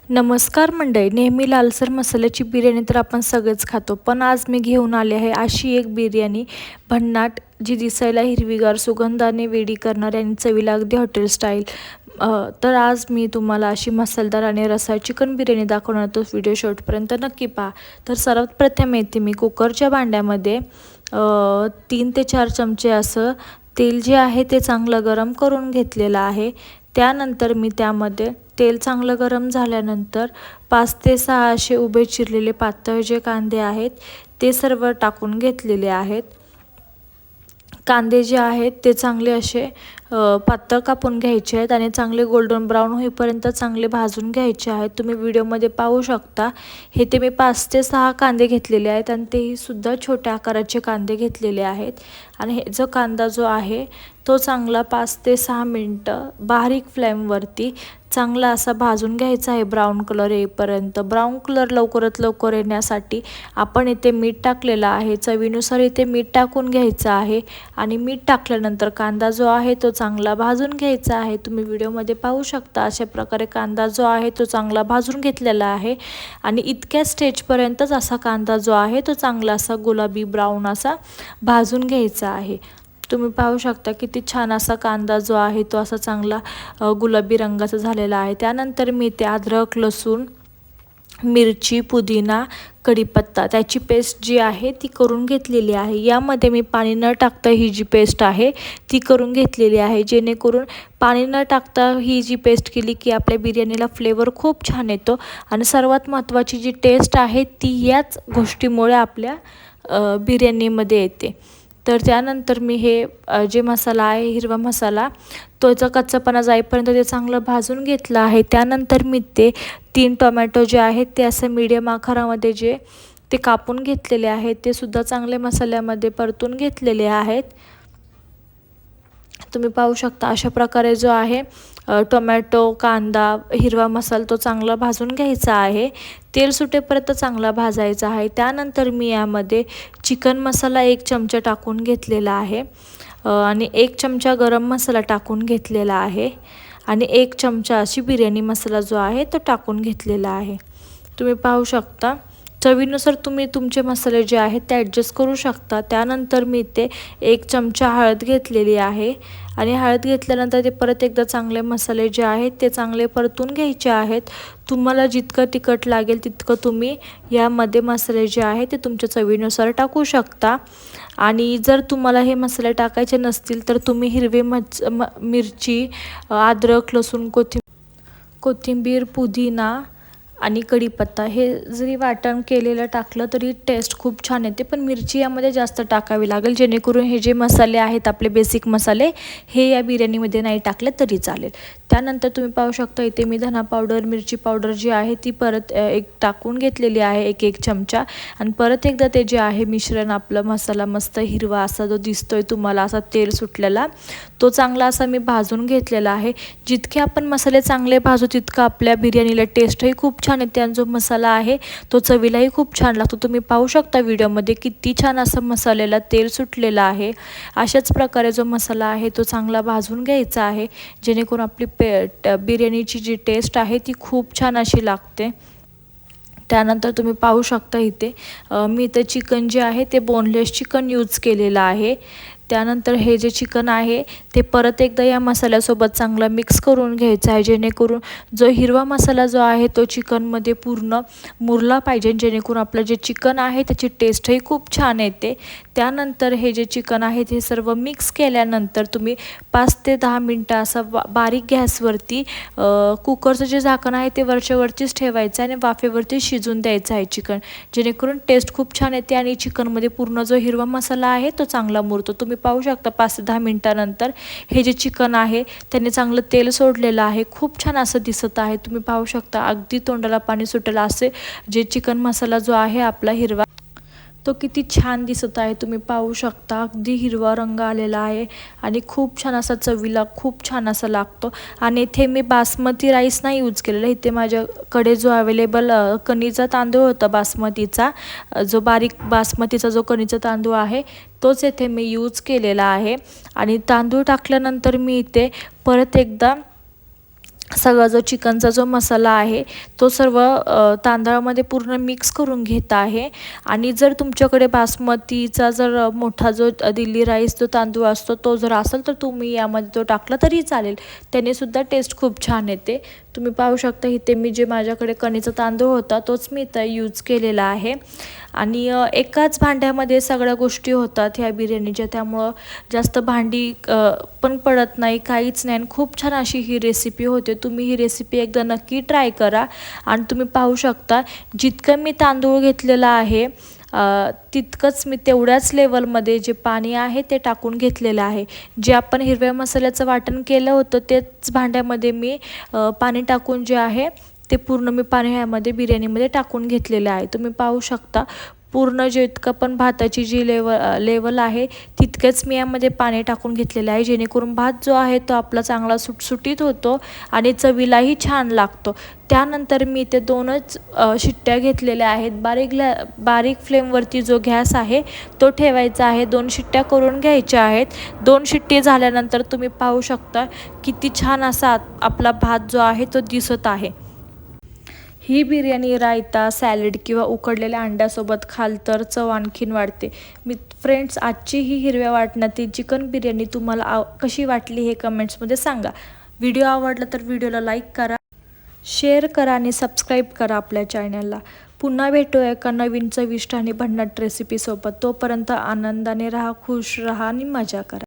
नमस्कार मंडळी. नेहमी लालसर मसाल्याची बिर्याणी तर आपण सगळेच खातो, पण आज मी घेऊन आले आहे अशी एक बिर्याणी भन्नाट, जी दिसायला हिरवीगार, सुगंधाने वेडी करणारी आणि चवीला अगदी हॉटेल स्टाईल. तर आज मी तुम्हाला अशी मसालेदार आणि रस्सा चिकन बिर्याणी दाखवणार. तो व्हिडिओ शेवटपर्यंत नक्की पहा. तर सर्वात प्रथम येते मी कुकरच्या भांड्यामध्ये 3 ते 4 चमचे असं तेल जे आहे ते चांगलं गरम करून घेतलेलं आहे. त्यानंतर मी त्यामध्ये तेल चांगलं गरम झाल्यानंतर 5 ते 6 असे उभे चिरलेले पातळ जे कांदे आहेत ते सर्व टाकून घेतलेले आहेत. कांदे जे आहेत ते चांगले असे पातळ कापून घ्यायचे आहेत आणि चांगले गोल्डन ब्राऊन होईपर्यंत चांगले भाजून घ्यायचे आहेत. तुम्ही व्हिडिओमध्ये पाहू शकता. हे ते मी 5 ते 6 कांदे घेतलेले आहेत आणि तेही सुद्धा छोट्या आकाराचे कांदे घेतलेले आहेत. आणि हे जो कांदा जो आहे तो चांगला 5 ते 6 मिनटं बारीक फ्लेमवरती चांगला असा भाजून घ्यायचा आहे, ब्राऊन कलर येईपर्यंत. ब्राऊन कलर लवकरात लवकर येण्यासाठी आपण इथे मीठ टाकलेलं आहे. चवीनुसार इथे मीठ टाकून घ्यायचं आहे आणि मीठ टाकल्यानंतर कांदा जो आहे तो चांगला भाजून घ्यायचा आहे. तुम्ही व्हिडिओमध्ये पाहू शकता अशा प्रकारे कांदा जो आहे तो चांगला भाजून घेतलेला आहे. आणि इतक्या स्टेजपर्यंतच असा कांदा जो आहे तो चांगला असा गुलाबी ब्राऊन असा भाजून घ्यायचा आहे. तुम्ही पाहू शकता किती छान असा कांदा जो आहे तो असा चांगला गुलाबी रंगाचा झालेला आहे. त्यानंतर मी ते अद्रक, लसूण, मिरची, पुदिना, कढीपत्ता त्याची पेस्ट जी आहे ती करून घेतलेली आहे. यामध्ये मी पाणी न टाकता ही जी पेस्ट आहे ती करून घेतलेली आहे, जेणेकरून पाणी न टाकता ही जी पेस्ट केली की आपल्या बिर्याणीला फ्लेवर खूप छान येतो. आणि सर्वात महत्त्वाची जी टेस्ट आहे ती याच गोष्टीमुळे आपल्या बिर्याणीमध्ये येते. तर त्यानंतर मी हे जे मसाला आहे हिरवा मसाला तोचा कच्चापणा जाईपर्यंत ते चांगलं भाजून घेतलं आहे. त्यानंतर मी ते 3 टोमॅटो जे आहेत ते असं मीडियम आकारामध्ये जे ते कापून घेतलेले आहेत ते सुद्धा चांगले मसाल्यामध्ये परतून घेतलेले आहेत. तुम्ही पाहू शकता अशा प्रकारे जो आहे टोमॅटो, कांदा, हिरवा मसाला तो चांगला भाजून घ्यायचा आहे. तेल सुटेपर्यंत चांगला भाजायचा आहे. त्यानंतर मी यामध्ये चिकन मसाला 1 चमचा टाकून घेतलेला आहे आणि 1 चमचा गरम मसाला टाकून घेतलेला आहे आणि 1 चमचा अशी बिर्याणी मसाला जो आहे तो टाकून घेतलेला आहे. तुम्ही पाहू शकता. चवीनुसार तुम्ही तुमचे मसाले जे आहेत ते ॲडजस्ट करू शकता. त्यानंतर मी ते 1 चमचा हळद घेतलेली आहे आणि हळद घेतल्यानंतर ते परत एकदा चांगले मसाले जे आहेत ते चांगले परतून घ्यायचे आहेत. तुम्हाला जितकं तिखट लागेल तितकं तुम्ही यामध्ये मसाले जे आहेत ते तुमच्या चवीनुसार टाकू शकता. आणि जर तुम्हाला हे मसाले टाकायचे नसतील तर तुम्ही हिरवी मिरची, अद्रक, लसूण, कोथिंबीर, पुदिना आणि कढीपत्ता हे जरी वाटण केलेलं टाकलं तरी टेस्ट खूप छान येते. पण मिरची यामध्ये जास्त टाकावी लागेल, जेणेकरून हे जे मसाले आहेत आपले बेसिक मसाले हे या बिर्याणीमध्ये नाही टाकले तरी चालेल. त्यानंतर तुम्ही पाहू शकता इथे मी धना पावडर, मिरची पावडर जी आहे ती परत एक टाकून घेतलेली आहे, 1 चमचा. आणि परत एकदा ते जे आहे मिश्रण आपलं मसाला मस्त हिरवा असा जो दिसतोय तुम्हाला असा तेल सुटलेला तो चांगला असा मी भाजून घेतलेला आहे. जितके आपण मसाले चांगले भाजू तितका आपल्या बिर्याणीला टेस्टही खूप छान येते आणि जो मसाला आहे तो चवीलाही खूप छान लागतो. तुम्ही पाहू शकता व्हिडिओमध्ये किती छान असं मसाल्याला तेल सुटलेलं आहे. अशाच प्रकारे जो मसाला आहे तो चांगला भाजून घ्यायचा आहे, जेणेकरून आपली बिर्याणीची जी टेस्ट आहे ती खूप छान अशी लागते. त्यानंतर तुम्ही पाहू शकता इथे मी इथे चिकन जे आहे ते बोनलेस चिकन यूज केलेलं आहे. त्यानंतर हे जे चिकन आहे ते परत एकदा या मसाल्यासोबत चांगलं मिक्स करून घ्यायचं आहे, जेणेकरून जो हिरवा मसाला जो आहे तो चिकनमध्ये पूर्ण मुरला पाहिजे, जेणेकरून आपलं जे चिकन आहे त्याची टेस्टही खूप छान येते. त्यानंतर हे जे चिकन आहे ते सर्व मिक्स केल्यानंतर तुम्ही 5 ते 10 मिनटं असं बारीक गॅसवरती कुकरचं जे झाकण आहे ते वरच्यावरतीच ठेवायचं आणि वाफेवरती शिजून द्यायचं आहे चिकन, जेणेकरून टेस्ट खूप छान येते आणि चिकनमध्ये पूर्ण जो हिरवा मसाला आहे तो चांगला मुरतो. तुम्ही पाहू शकता 5 ते 10 मिनटानंतर हे जे चिकन आहे त्याने चांगलं तेल सोडलेलं आहे, खूप छान असं दिसत आहे. तुम्ही पाहू शकता अगदी तोंडाला पाणी सुटेल असे जे चिकन मसाला जो आहे आपला हिरवा तो किती छान दिसत आहे. तुम्ही पाहू शकता अगदी हिरवा रंग आलेला आहे आणि खूप छान असा चवीला खूप छान असा लागतो. आणि इथे मी बासमती राईस नाही यूज केलेला. इथे माझ्याकडे जो अवेलेबल कणीचा तांदूळ होता बासमतीचा, जो बारीक बासमतीचा जो कणीचा तांदूळ आहे तोच इथे मी यूज केलेला आहे. आणि तांदूळ टाकल्यानंतर मी इथे परत एकदा सगळा जो चिकनचा जो मसाला आहे तो सर्व तांदळामध्ये पूर्ण मिक्स करून घेत आहे. आणि जर तुमच्याकडे बासमतीचा जर मोठा जो दिल्ली राईस जो तांदूळ असतो तो जर असेल तर तुम्ही यामध्ये तो टाकला तरी चालेल, त्यानेसुद्धा टेस्ट खूप छान येते. तुम्ही पाहू शकता इथे मी जे माझ्याकडे कणीचा तांदूळ होता तोच मी इथं यूज केलेला आहे. आणि एकाच भांड्यामध्ये सगळ्या गोष्टी होतात ह्या बिर्याणीच्या, त्यामुळं जास्त भांडी पण पडत नाही, काहीच नाही. आणि खूप छान अशी ही रेसिपी होते. तुम्ही ही रेसिपी एकदा नक्की ट्राय करा. आणि तुम्ही पाहू शकता जितकं मी तांदूळ घेतलेला आहे तितकंच मी तेवढ्याच लेवलमध्ये जे पाणी आहे ते टाकून घेतलेलं आहे. जे आपण हिरव्या मसाल्याचं वाटण केलं होतं तेच भांड्यामध्ये मी पाणी टाकून जे आहे ते पूर्ण मी पाणी ह्यामध्ये बिर्याणीमध्ये टाकून घेतलेलं आहे. तुम्ही पाहू शकता पूर्ण जितकं पण भाताची जी लेवल आहे तितकंच मी यामध्ये पाणी टाकून घेतलेलं आहे, जेणेकरून भात जो आहे तो आपला चांगला सुटसुटीत होतो आणि चवीलाही छान लागतो. त्यानंतर मी ते 2च शिट्ट्या घेतलेल्या आहेत. बारीक फ्लेमवरती जो गॅस आहे तो ठेवायचा आहे. 2 शिट्ट्या करून घ्यायच्या आहेत. 2 शिट्टी झाल्यानंतर तुम्ही पाहू शकता किती छान असा आपला भात जो आहे तो दिसत आहे. ही बिर्याणी रायता, सॅलड किंवा उकडलेल्या अंड्यासोबत खाल तर चव आणखीन वाढते. फ्रेंड्स, आजची ही हिरव्या वाटणातील चिकन बिर्याणी तुम्हाला कशी वाटली हे कमेंट्समध्ये सांगा. व्हिडिओ आवडला तर व्हिडिओला लाईक करा, शेअर करा आणि सबस्क्राईब करा आपल्या चॅनलला. पुन्हा भेटूया एका नवीन चविष्ट आणि भन्नाट रेसिपीसोबत. तोपर्यंत आनंदाने राहा, खुश राहा आणि मजा करा.